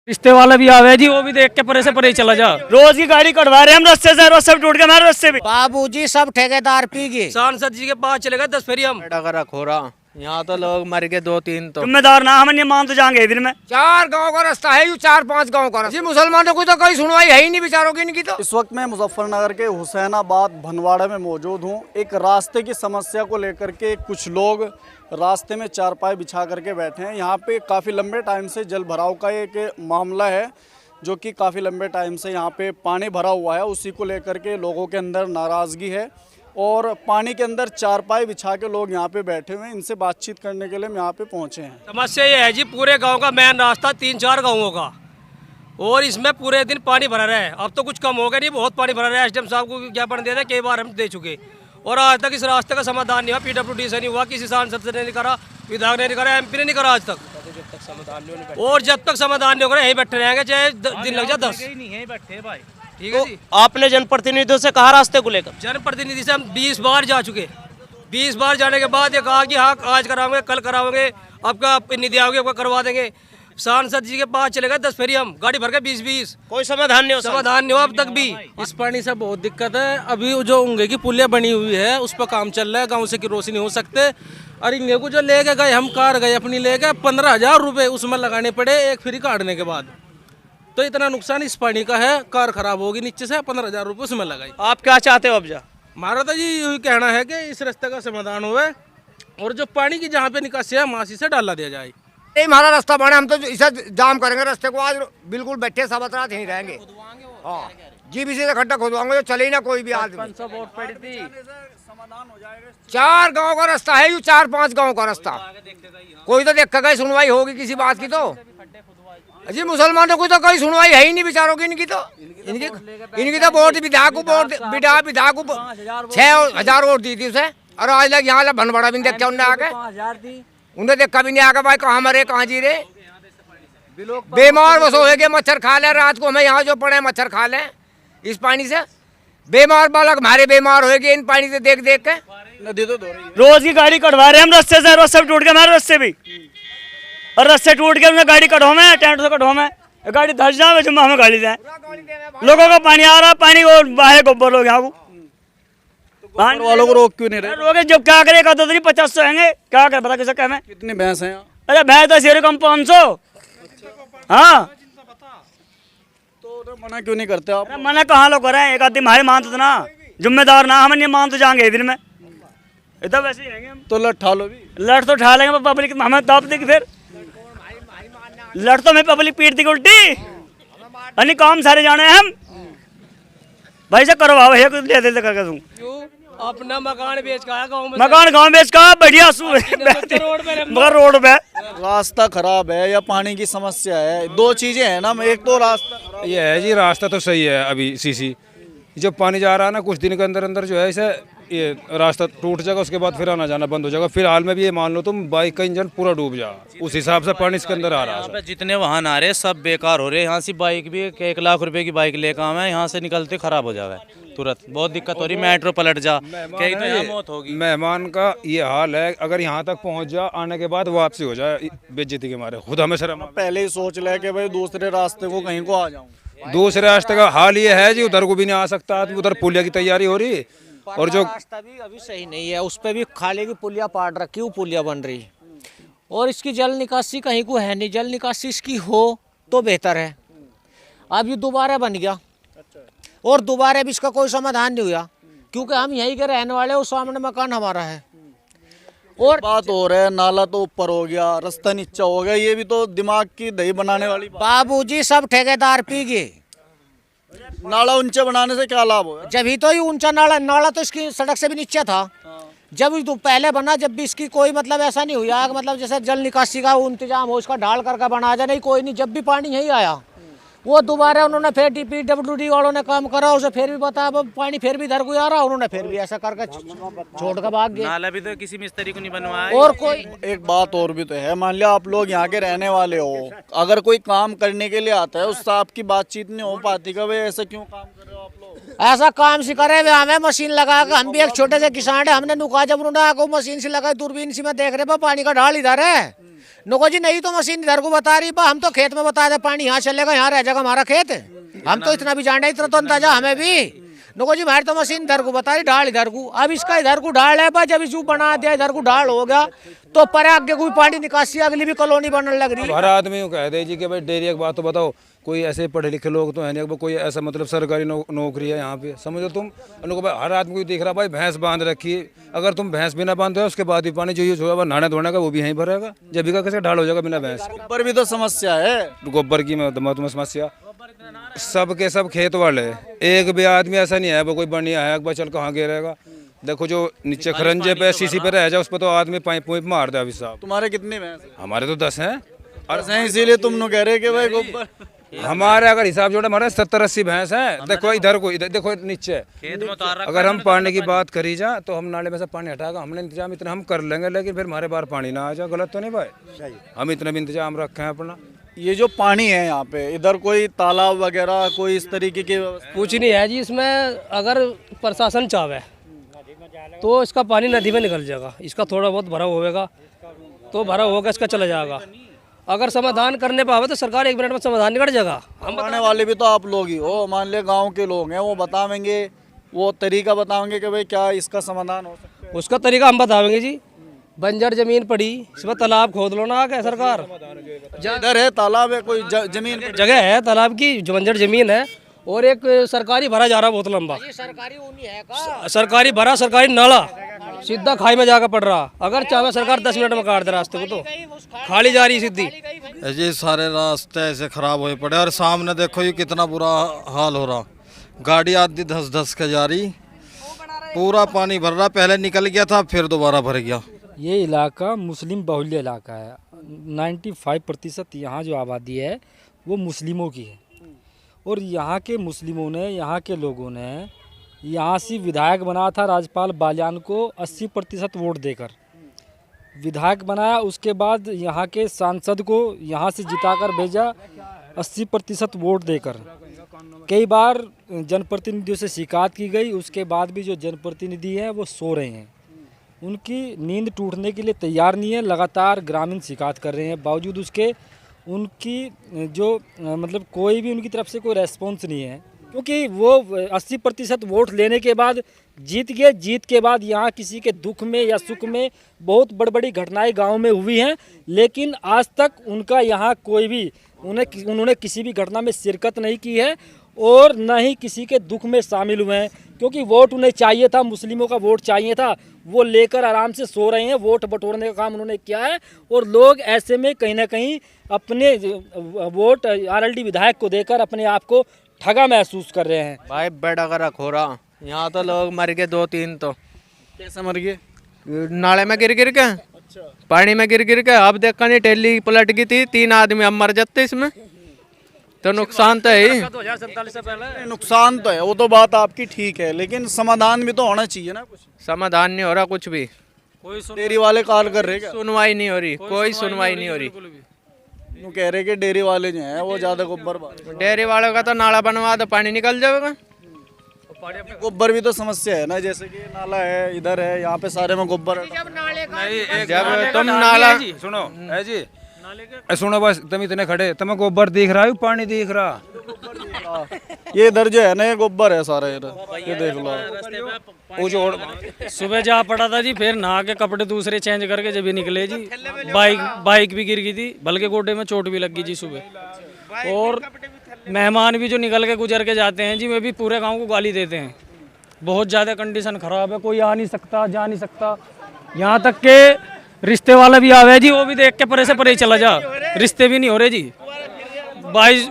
रिश्ते वाला भी आवे जी, वो भी देख के परे से परे ही चला जा। रोज की गाड़ी कटवा रहे हैं हम रास्ते से, रास्ते टूट के हमारे रास्ते भी। बाबूजी सब ठेकेदार पी गए। सांसद जी के पास चले गए 10 फेरी हम। खोरा यहाँ तो लोग मर गए 2-3 तो। जिम्मेदार ना हम नहीं मान तो जाएंगे दिन में। 4 गांव का रास्ता है, 4-5 गांव का रास्ता। मुसलमानों को तो कोई सुनवाई है ही नहीं बेचारों की इनकी तो। इस वक्त मैं मुजफ्फरनगर के हुसैनाबाद भनवाड़ा में मौजूद हूँ। एक रास्ते की समस्या को लेकर के कुछ लोग रास्ते में चारपाई बिछा करके बैठे हैं। यहाँ पे काफ़ी लंबे टाइम से जल भराव का एक मामला है, जो कि काफ़ी लंबे टाइम से यहाँ पे पानी भरा हुआ है। उसी को लेकर के लोगों के अंदर नाराज़गी है और पानी के अंदर चारपाई बिछा के लोग यहाँ पे बैठे हुए हैं। इनसे बातचीत करने के लिए हम यहाँ पे पहुँचे हैं। समस्या ये है जी, पूरे गांव का मेन रास्ता 3-4 गांवों का, और इसमें पूरे दिन पानी भरा रहा है। अब तो कुछ कम हो गया, नहीं बहुत पानी भरा रहा है। एसडीएम साहब को ज्ञापन दे रहे, कई बार हम दे चुके और आज तक इस रास्ते का समाधान नहीं हुआ। PWD से नहीं हुआ, किसी सांसद ने नहीं करा, विधायक ने नहीं करा, MP ने नहीं करा आज तक। और जब तक समाधान नहीं होगा यहीं बैठे रहेंगे, चाहे दिन लग जाए 10। ठीक है जी। आपने जनप्रतिनिधियों से कहा रास्ते को लेकर? जनप्रतिनिधि से हम 20 बार जा चुके। 20 बार जाने के बाद ये कहा कि हाँ आज कराओगे, कल कराओगे, आपका निधि आओगे, आपका करवा देंगे। सांसद जी के पास चले गए 10 फेरी हम, गाड़ी भर के 20-20, कोई समाधान नहीं हो समाधान नहीं हुआ अब तक भी। इस पानी से बहुत दिक्कत है। अभी जो उंगे की पुलिया बनी हुई है उस पर काम चल रहा है, गांव से की रोशनी हो सकते। और इंगे को जो लेके गए हम, कार गए अपनी लेके, 15,000 रुपए उसमें लगाने पड़े एक फ्री काटने के बाद। तो इतना नुकसान इस पानी का है, कार खराब होगी नीचे से, 15,000 रुपए उसमें लगाई। आप क्या चाहते हो अब जा? हमारा तो जी यही कहना है कि इस रास्ते का समाधान हुए और जो पानी की जहाँ पे निकासी है मासी से डाला दिया जाए। हमारा रास्ता बना, हम तो इसे जाम करेंगे रास्ते को। आज बिल्कुल बैठे सब रात यहीं रहेंगे। हाँ GBC से खड्डा खोदवाएंगे तो चले ही ना कोई भी आदमी। 4 गांव का रास्ता है, 4-5 गांव का रास्ता। कोई तो देखा सुनवाई होगी किसी बात की तो। जी मुसलमानों को तो कोई सुनवाई है ही नहीं बेचारों की इनकी तो। इनकी तो वोट विधायक को, वोट विधायक को 6,000 वोट दी थी उसे, और आज लग यहाँ भनवाड़ा भी देखा उन्हें आके, उन्हें देखा भी नहीं आगे भाई कहाँ मरे कहाँ जी रहे। बीमार बस होएगे, मच्छर खा ले रात को, हमें यहाँ जो पड़े मच्छर खा ले इस पानी से। बीमार बालक हमारे बीमार होएगे इन पानी से देख देख के। नदी तो धो रही है। रोज की गाड़ी कटवा रहे हैं हम रास्ते से, रास्ते टूट के हमारे रास्ते भी, और रास्ते टूट के उन्हें गाड़ी कटो में, टेंट से कटो में, गाड़ी धस जाए जुम्मा हमें गाड़ी दें। लोगों का पानी आ रहा, पानी वो बाहर गोबर लोग यहाँ को वालों को रोक क्यों नहीं रहे? रोके जब क्या करे, का 50 होंगे, क्या करे बता किसे कहमें। कितनी भैंस है यहाँ? अरे भैंस तो शेर कम 500। हाँ तो मना क्यों नहीं करते आप? मना कहाँ लोग करें, एक आदमी हमारे मान तो ना, जिम्मेदार ना हम नहीं मान तो जाएंगे दिन में, इतना वैसे ही रहेंगे हम। तो लठ ठा लो भी। लड़ तो उठा लेंगे पब्लिक, हमें दाप देगी फिर। लड़ तो हमें पब्लिक पीट देगी उल्टी, अन्य काम सारे जाने हैं हम। भाई से करवाओ है कुछ ले दे करके दूं। अपना मकान बेच का है गाँव में, मकान गांव बेच का बढ़िया मगर रोड पे रास्ता खराब है या पानी की समस्या है, 2 चीजें हैं ना। एक तो रास्ता ये है जी, रास्ता तो सही है। अभी सीसी जब पानी जा रहा है ना, कुछ दिन के अंदर अंदर जो है इसे ये रास्ता टूट जाएगा, उसके बाद फिर आना जाना बंद हो जाएगा। फिलहाल में भी ये मान लो तुम बाइक का इंजन पूरा डूब जा, उस हिसाब से पानी इसके अंदर आ रहा है। जितने वाहन आ रहे हैं सब बेकार हो रहे हैं। यहाँ से बाइक भी 1 लाख रुपए की बाइक लेकर आवे, यहाँ से निकलते खराब हो जावे तुरंत, बहुत दिक्कत हो रही। मेट्रो पलट जा, कहीं तो यहाँ मौत होगी। मेहमान का ये हाल है, अगर यहाँ तक पहुँच जा, आने के बाद वापसी हो जाए बेइज्जती के मारे, खुद हमें शर्म। पहले ही सोच ले कि भाई दूसरे रास्ते को कहीं को आ जाऊं। दूसरे रास्ते का हाल ये है जी, उधर को भी नहीं आ सकता आदमी, उधर पुलिया की तैयारी हो रही, और जो रास्ता भी अभी सही नहीं है, उस पे भी खाली की पुलिया पाट रखी, वो पुलिया बन रही, और इसकी जल निकासी कहीं को है नहीं। जल निकासी इसकी हो तो बेहतर है। अब ये दोबारा बन गया और दोबारा भी इसका कोई समाधान नहीं हुआ, क्योंकि हम यहीं के रहने वाले, उस सामने मकान हमारा है। और बात हो रहा है, नाला तो ऊपर हो गया, रास्ता नीचा हो गया, ये भी तो दिमाग की दही बनाने वाली बात। बाबूजी सब ठेकेदार पी गए। नाला ऊंचा बनाने से क्या लाभ होगा? जब ही तो ये ऊंचा नाला तो इसकी सड़क से भी नीचे था। जब तो पहले बना, जब भी इसकी कोई मतलब ऐसा नहीं हुआ, मतलब जैसे जल निकासी का इंतजाम हो, इसका ढाल करके बना जाए, नहीं कोई नहीं। जब भी पानी यही आया, वो दोबारा उन्होंने फिर PWD वालों ने काम करा, उसे फिर भी बता, अब पानी फिर भी इधर को आ रहा, उन्होंने फिर भी ऐसा करके छोड़ कर भाग गए। नाला भी तो किसी मिस्त्री को नहीं बनवाया। और कोई एक बात और भी तो है, मान लिया आप लोग यहाँ के रहने वाले हो, अगर कोई काम करने के लिए आता है, उससे आपकी बातचीत नहीं हो पाती का भाई ऐसा क्यों काम कर रहे हो आप लोग? ऐसा काम से करे हुए हमें मशीन लगा कर, हम भी एक छोटे से किसान है, हमने नुका जब उन्होंने मशीन से लगाई, दूरबीन से मैं देख रहे पानी का ढाल इधर है, नको जी नहीं तो मशीन इधर को बता रही बा, हम तो खेत में बता दे पानी यहाँ चलेगा, यहाँ रह जाएगा हमारा खेत। हम तो इतना भी जान रहे, इतना तो अंदाजा हमें भी। नको जी हमारी तो मशीन इधर को बता रही, ढाल इधर को। अब इसका इधर को ढाल है बा, जब इसको बना दिया इधर को ढाल हो गया तो पर आगे कोई पानी निकासी अगली भी कॉलोनी बनने लग रही है। हर आदमी को कह दे जी कि भाई डेयरी की बात तो बताओ, कोई ऐसे पढ़े लिखे लोग तो है नहीं, कोई ऐसा मतलब सरकारी नौकरी है यहाँ पे, समझो तुम। उनको भाई हर आदमी को दिख रहा भाई भैंस बांध रखी है, अगर तुम भैंस बिना बांधते हो उसके बाद भी पानी जो यूज होगा नहाने धोने का वो भी यहीं भरेगा, जब का कैसे ढाल हो जाएगा बिना भैंस के। पर भी तो समस्या है। गोबर की मैं तुम्हें समस्या सबके सब खेत वाले, एक भी आदमी ऐसा नहीं है वो कोई बढ़िया है अकबर चल कहाँ गिरेगा। देखो जो नीचे खरंजे पे सीसी पे रह जाए उस पर तो आदमी पाइप वाइप मार दे। अभी साहब तुम्हारे कितनी भैंस है? हमारे तो 10 हैं। इसीलिए तुम लोग कह रहे कि भाई गोबर। हमारे अगर हिसाब जोड़े हमारे 70-80 भैंस हैं। देखो इधर को, इधर देखो नीचे, अगर हम पानी की बात करी जा तो हम नाले में से पानी हटाएगा, हमने इंतजाम इतना हम कर लेंगे, लेकिन फिर हमारे बाहर पानी ना आ जाए, गलत तो नहीं भाई। हम इतना भी इंतजाम रखे हैं अपना। ये जो पानी है यहाँ पे, इधर कोई तालाब वगैरह कोई इस तरीके की व्यवस्था? कुछ नहीं है जी इसमें। अगर प्रशासन चाहे तो इसका पानी नदी में निकल जाएगा, इसका थोड़ा बहुत भरा होगा तो भरा होगा, इसका चला जाएगा। अगर समाधान करने पर आवे तो सरकार 1 मिनट में समाधान निकल जाएगा। हम बताने वाले भी तो आप लोग ही हो, मान ले गांव के लोग हैं, वो बताएंगे, वो तरीका बताएंगे कि भाई क्या इसका समाधान हो सकता है। उसका तरीका हम बताएंगे जी। बंजर जमीन पड़ी, इसमें तालाब खोद लो ना आके सरकार। इधर है तालाब है, कोई जमीन जगह है तालाब की, जो बंजर जमीन है, और एक सरकारी भरा जा रहा बहुत लंबा, सरकारी भरा सरकारी नाला सीधा खाई में जाकर पड़ रहा। अगर चाहे सरकार 10 मिनट में काट दे रास्ते को तो खाली जा रही सीधी। ये सारे रास्ते ऐसे खराब हुए पड़े, और सामने देखो ये कितना बुरा हाल हो रहा, गाड़ी आदि धस धस के जा रही, पूरा पानी भर रहा, पहले निकल गया था फिर दोबारा भर गया। ये इलाका मुस्लिम बहुल्य इलाका है। 95% यहाँ जो आबादी है वो मुस्लिमों की है, और यहाँ के मुस्लिमों ने, यहाँ के लोगों ने यहाँ से विधायक बनाया था राजपाल बालियान को 80% वोट देकर विधायक बनाया। उसके बाद यहाँ के सांसद को यहाँ से जिताकर भेजा 80% वोट देकर। कई बार जनप्रतिनिधियों से शिकायत की गई, उसके बाद भी जो जनप्रतिनिधि हैं वो सो रहे हैं, उनकी नींद टूटने के लिए तैयार नहीं है। लगातार ग्रामीण शिकायत कर रहे हैं, बावजूद उसके उनकी जो मतलब कोई भी उनकी तरफ से कोई रेस्पॉन्स नहीं है, क्योंकि वो 80% वोट लेने के बाद जीत गए। जीत के बाद यहाँ किसी के दुख में या सुख में बहुत बड़ी बड़ी घटनाएं गांव में हुई हैं, लेकिन आज तक उनका यहाँ कोई भी उन्होंने किसी भी घटना में शिरकत नहीं की है, और न ही किसी के दुख में शामिल हुए हैं, क्योंकि वोट उन्हें चाहिए था, मुस्लिमों का वोट चाहिए था, वो लेकर आराम से सो रहे हैं। वोट बटोरने का काम उन्होंने किया है, और लोग ऐसे में कहीं ना कहीं अपने वोट आरएलडी विधायक को देकर अपने आप को ठगा महसूस कर रहे हैं। भाई बेड़ा का खोरा, यहाँ तो लोग मर गए 2-3 तो। कैसे मर गए? नाले में गिर गिर के, पानी में गिर गिर के। अब देखा नहीं टेली पलट गई थी, 3 आदमी अब मर जाते इसमें, तो नुकसान तो है ही। 2047 से पहले नुकसान तो है, वो तो बात आपकी ठीक है, लेकिन समाधान भी तो होना चाहिए ना। कुछ समाधान नहीं हो रहा कुछ भी, डेयरी वाले कॉल कर रहे क्या? सुनवाई नहीं हो रही, कोई सुनवाई नहीं हो रही। वो कह रहे कि डेयरी वाले जो हैं वो ज्यादा गोबर डेयरी वालों का तो नाला बनवा दो, पानी निकल जाएगा। गोबर भी तो समस्या है ना, जैसे कि नाला है इधर है, यहाँ पे सारे में गोबर है। जब तुम नाला सुनो है जी, सुनो बस, तुम इतने खड़े, तुम्हें गोबर दिख रहा है, पानी दिख रहा। ये इधर जो है ना, ये गोबर है सारा इधर, ये देख लो। सुबह जा पड़ा था जी, फिर नहा के कपड़े दूसरे चेंज करके जब भी निकले जी, बाइक भी गिर गई थी, बल्कि गोडे में चोट भी लग गई जी सुबह। और मेहमान भी जो निकल के गुजर के जाते हैं जी, वे भी पूरे गांव को गाली देते हैं। बहुत ज़्यादा कंडीशन ख़राब है, कोई आ नहीं सकता, जा नहीं सकता। यहाँ तक के रिश्ते वाला भी आवे जी, वो भी देख के परे से परे चला जा, रिश्ते भी नहीं हो रहे जी। 22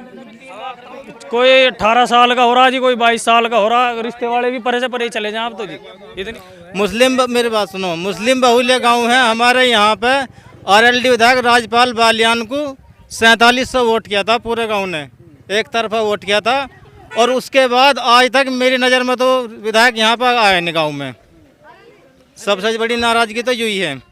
कोई 18 साल का हो रहा जी, कोई 22 साल का हो रहा, रिश्ते वाले भी परे से परे चले जाएं अब तो जी। इतनी मुस्लिम, मेरी बात सुनो, मुस्लिम बहुल्य गांव है हमारे यहाँ पे। आरएलडी विधायक राजपाल बालियान को 4700 वोट किया था पूरे गांव ने, एक तरफा वोट किया था, और उसके बाद आज तक मेरी नज़र में तो विधायक यहाँ पर आए नहीं गाँव में। सबसे बड़ी नाराजगी तो यही है।